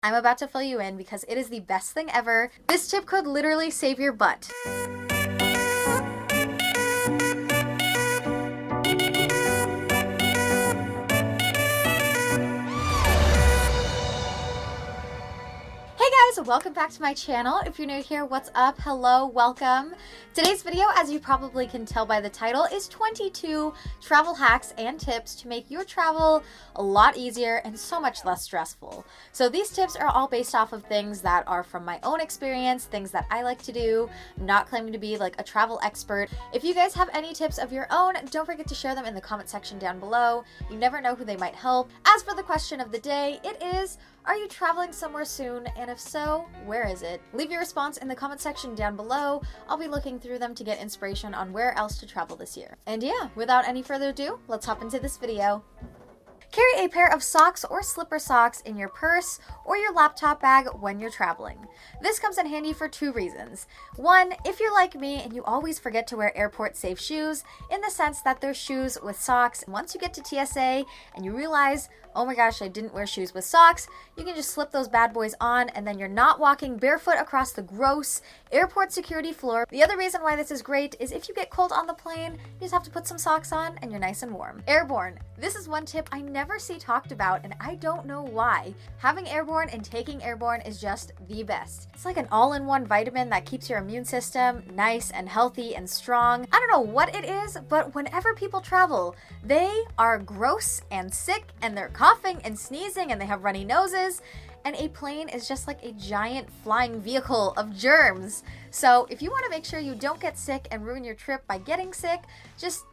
I'm about to fill you in because it is the best thing ever. This tip could literally save your butt. Hey guys, welcome back to my channel. If you're new here, what's up? Hello, welcome. Today's video, as you probably can tell by the title, is 22 travel hacks and tips to make your travel a lot easier and so much less stressful. So these tips are all based off of things that are from my own experience, things that I like to do. I'm not claiming to be like a travel expert. If you guys have any tips of your own, don't forget to share them in the comment section down below. You never know who they might help. As for the question of the day, it is, are you traveling somewhere soon? And if so, where is it? Leave your response in the comment section down below. I'll be looking through them to get inspiration on where else to travel this year. And yeah, without any further ado, let's hop into this video. Carry a pair of socks or slipper socks in your purse or your laptop bag when you're traveling. This comes in handy for two reasons. One, if you're like me and you always forget to wear airport safe shoes, in the sense that they're shoes with socks. Once you get to TSA and you realize, oh my gosh, I didn't wear shoes with socks, you can just slip those bad boys on and then you're not walking barefoot across the gross airport security floor. The other reason why this is great is if you get cold on the plane, you just have to put some socks on and you're nice and warm. Airborne. This is one tip I never see talked about and I don't know why. Having airborne and taking airborne is just the best. It's like an all-in-one vitamin that keeps your immune system nice and healthy and strong. I don't know what it is, but whenever people travel, they are gross and sick and they're coughing and sneezing and they have runny noses. And a plane is just like a giant flying vehicle of germs. So if you want to make sure you don't get sick and ruin your trip by getting sick, just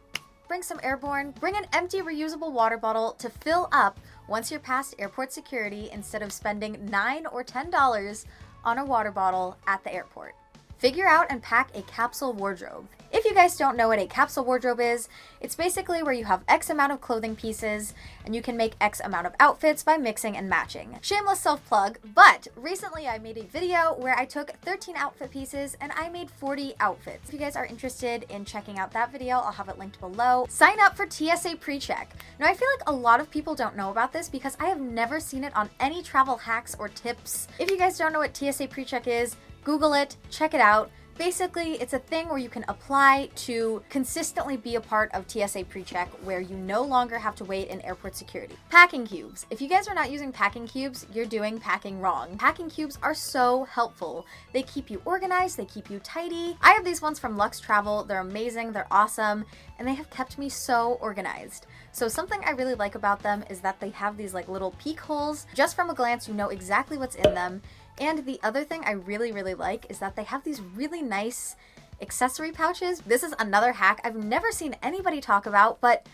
bring some airborne. Bring an empty reusable water bottle to fill up once you're past airport security instead of spending $9 or $10 on a water bottle at the airport. Figure out and pack a capsule wardrobe. If you guys don't know what a capsule wardrobe is, it's basically where you have X amount of clothing pieces and you can make X amount of outfits by mixing and matching. Shameless self-plug, but recently I made a video where I took 13 outfit pieces and I made 40 outfits. If you guys are interested in checking out that video, I'll have it linked below. Sign up for TSA pre-check. Now I feel like a lot of people don't know about this because I have never seen it on any travel hacks or tips. If you guys don't know what TSA pre-check is, Google it, check it out. Basically, it's a thing where you can apply to consistently be a part of TSA PreCheck where you no longer have to wait in airport security. Packing cubes. If you guys are not using packing cubes, you're doing packing wrong. Packing cubes are so helpful. They keep you organized, they keep you tidy. I have these ones from Luxe Travel. They're amazing, they're awesome, and they have kept me so organized. So something I really like about them is that they have these like little peek holes. Just from a glance, you know exactly what's in them. And the other thing I really like is that they have these really nice accessory pouches. This is another hack I've never seen anybody talk about, but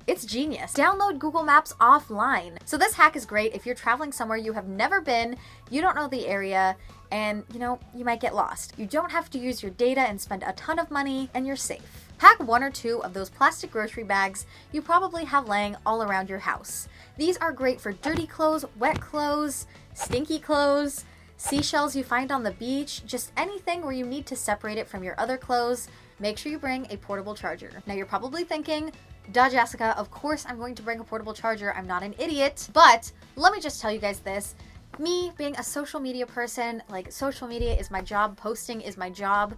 it's genius. Download Google Maps offline. So this hack is great if you're traveling somewhere you have never been, you don't know the area, and you might get lost. You don't have to use your data and spend a ton of money, and you're safe. Pack one or two of those plastic grocery bags you probably have laying all around your house. These are great for dirty clothes, wet clothes, stinky clothes, seashells you find on the beach, just anything where you need to separate it from your other clothes. Make sure you bring a portable charger. Now you're probably thinking, duh, Jessica, of course I'm going to bring a portable charger. I'm not an idiot. But let me just tell you guys this. Me being a social media person, like social media is my job, posting is my job,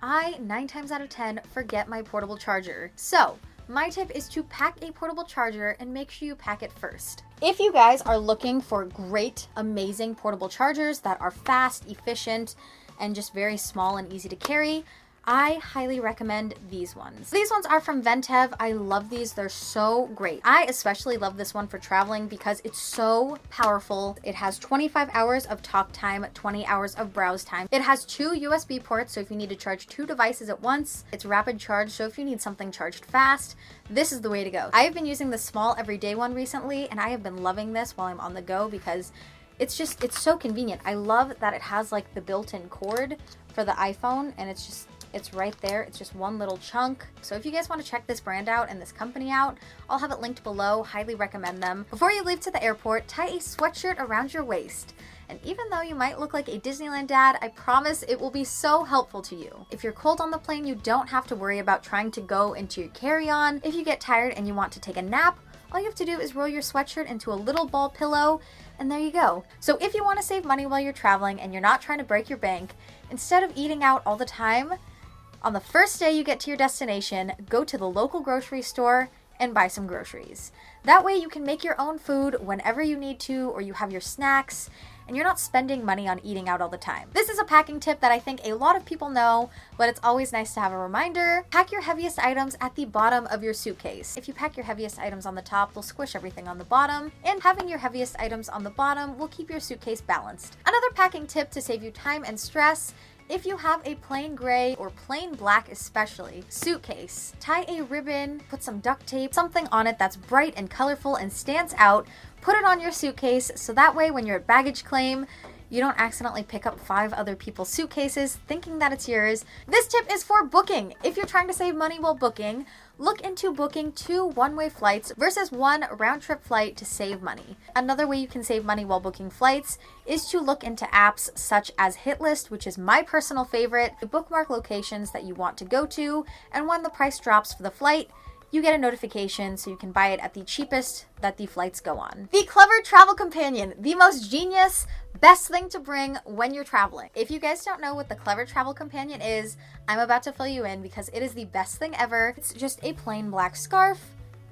I 9 times out of 10 forget my portable charger. So my tip is to pack a portable charger and make sure you pack it first. If you guys are looking for great, amazing portable chargers that are fast, efficient, and just very small and easy to carry, I highly recommend these ones. These ones are from Ventev. I love these. They're so great. I especially love this one for traveling because it's so powerful. It has 25 hours of talk time, 20 hours of browse time. It has 2 USB ports, so if you need to charge 2 devices at once, it's rapid charge, so if you need something charged fast, this is the way to go. I have been using the small everyday one recently, and I have been loving this while I'm on the go because it's so convenient. I love that it has like the built-in cord for the iPhone, and it's right there. It's just one little chunk. So if you guys want to check this brand out and this company out, I'll have it linked below. Highly recommend them. Before you leave to the airport, tie a sweatshirt around your waist. And even though you might look like a Disneyland dad, I promise it will be so helpful to you. If you're cold on the plane, you don't have to worry about trying to go into your carry-on. If you get tired and you want to take a nap, all you have to do is roll your sweatshirt into a little ball pillow, and there you go. So if you want to save money while you're traveling and you're not trying to break your bank, instead of eating out all the time, on the first day you get to your destination, go to the local grocery store and buy some groceries. That way you can make your own food whenever you need to, or you have your snacks, and you're not spending money on eating out all the time. This is a packing tip that I think a lot of people know, but it's always nice to have a reminder. Pack your heaviest items at the bottom of your suitcase. If you pack your heaviest items on the top, they'll squish everything on the bottom, and having your heaviest items on the bottom will keep your suitcase balanced. Another packing tip to save you time and stress: if you have a plain gray or plain black especially suitcase, tie a ribbon, put some duct tape, something on it that's bright and colorful and stands out, put it on your suitcase so that way when you're at baggage claim, you don't accidentally pick up 5 other people's suitcases thinking that it's yours. This tip is for booking. If you're trying to save money while booking, look into booking 2 one-way flights versus 1 round-trip flight to save money. Another way you can save money while booking flights is to look into apps such as Hitlist, which is my personal favorite. You bookmark locations that you want to go to, and when the price drops for the flight, you get a notification so you can buy it at the cheapest that the flights go on. The Clever Travel Companion, the most genius, best thing to bring when you're traveling. If you guys don't know what the Clever Travel Companion is, I'm about to fill you in because it is the best thing ever. It's just a plain black scarf,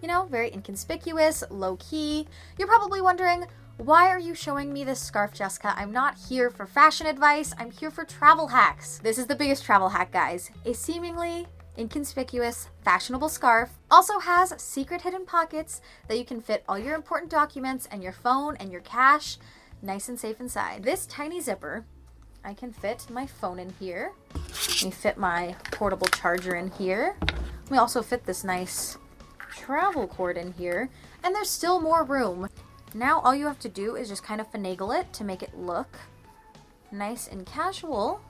you know, very inconspicuous, low key. You're probably wondering, why are you showing me this scarf, Jessica? I'm not here for fashion advice, I'm here for travel hacks. This is the biggest travel hack, guys. A seemingly inconspicuous, fashionable scarf also has secret hidden pockets that you can fit all your important documents and your phone and your cash nice and safe inside. This tiny zipper, I can fit my phone in here. Let me fit my portable charger in here. Let me also fit this nice travel cord in here, and there's still more room. Now all you have to do is just kind of finagle it to make it look nice and casual.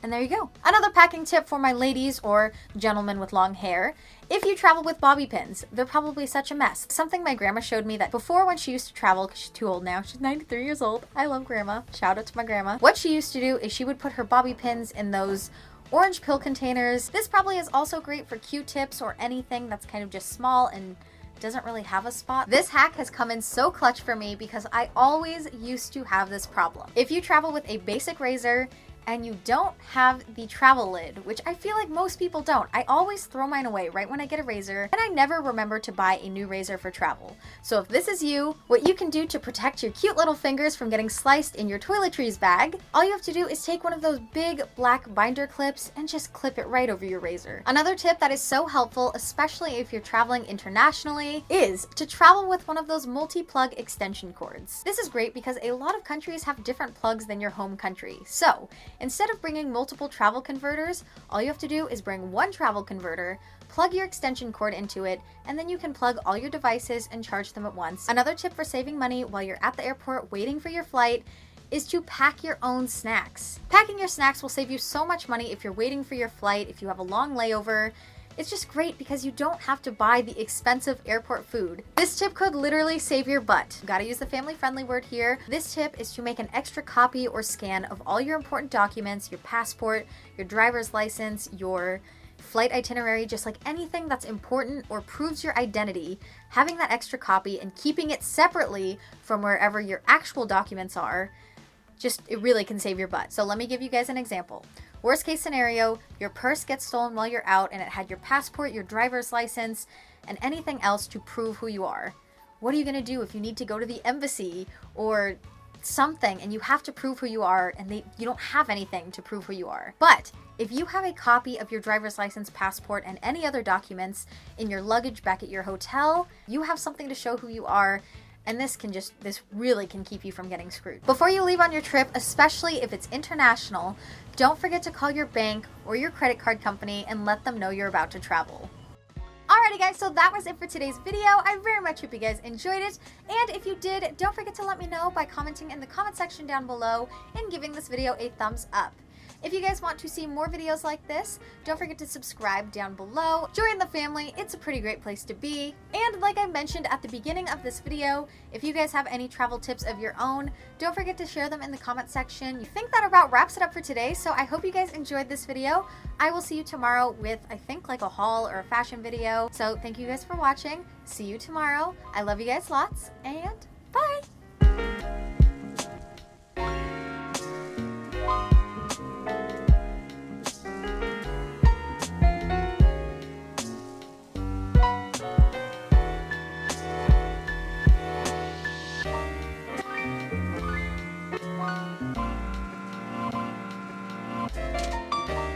And there you go. Another packing tip for my ladies or gentlemen with long hair: if you travel with bobby pins, they're probably such a mess. Something my grandma showed me that before, when she used to travel, because she's too old now, she's 93 years old. I love grandma. Shout out to my grandma. What she used to do is she would put her bobby pins in those orange pill containers. This probably is also great for Q-tips or anything that's kind of just small and doesn't really have a spot. This hack has come in so clutch for me because I always used to have this problem. If you travel with a basic razor and you don't have the travel lid, which I feel like most people don't, I always throw mine away right when I get a razor, and I never remember to buy a new razor for travel. So if this is you, what you can do to protect your cute little fingers from getting sliced in your toiletries bag, all you have to do is take one of those big black binder clips and just clip it right over your razor. Another tip that is so helpful, especially if you're traveling internationally, is to travel with one of those multi-plug extension cords. This is great because a lot of countries have different plugs than your home country. So instead of bringing multiple travel converters, all you have to do is bring one travel converter, plug your extension cord into it, and then you can plug all your devices and charge them at once. Another tip for saving money while you're at the airport waiting for your flight is to pack your own snacks. Packing your snacks will save you so much money if you're waiting for your flight, if you have a long layover. It's just great because you don't have to buy the expensive airport food. This tip could literally save your butt. Gotta use the family-friendly word here. This tip is to make an extra copy or scan of all your important documents, your passport, your driver's license, your flight itinerary, just like anything that's important or proves your identity. Having that extra copy and keeping it separately from wherever your actual documents are, it really can save your butt. So let me give you guys an example. Worst case scenario, your purse gets stolen while you're out and it had your passport, your driver's license, and anything else to prove who you are. What are you going to do if you need to go to the embassy or something and you have to prove who you are and you don't have anything to prove who you are? But if you have a copy of your driver's license, passport, and any other documents in your luggage back at your hotel, you have something to show who you are. And this really can keep you from getting screwed. Before you leave on your trip, especially if it's international, don't forget to call your bank or your credit card company and let them know you're about to travel. Alrighty guys, so that was it for today's video. I very much hope you guys enjoyed it. And if you did, don't forget to let me know by commenting in the comment section down below and giving this video a thumbs up. If you guys want to see more videos like this, don't forget to subscribe down below. Join the family, it's a pretty great place to be. And like I mentioned at the beginning of this video, if you guys have any travel tips of your own, don't forget to share them in the comment section. I think that about wraps it up for today, so I hope you guys enjoyed this video. I will see you tomorrow with, I think, like a haul or a fashion video. So thank you guys for watching. See you tomorrow. I love you guys lots, and bye!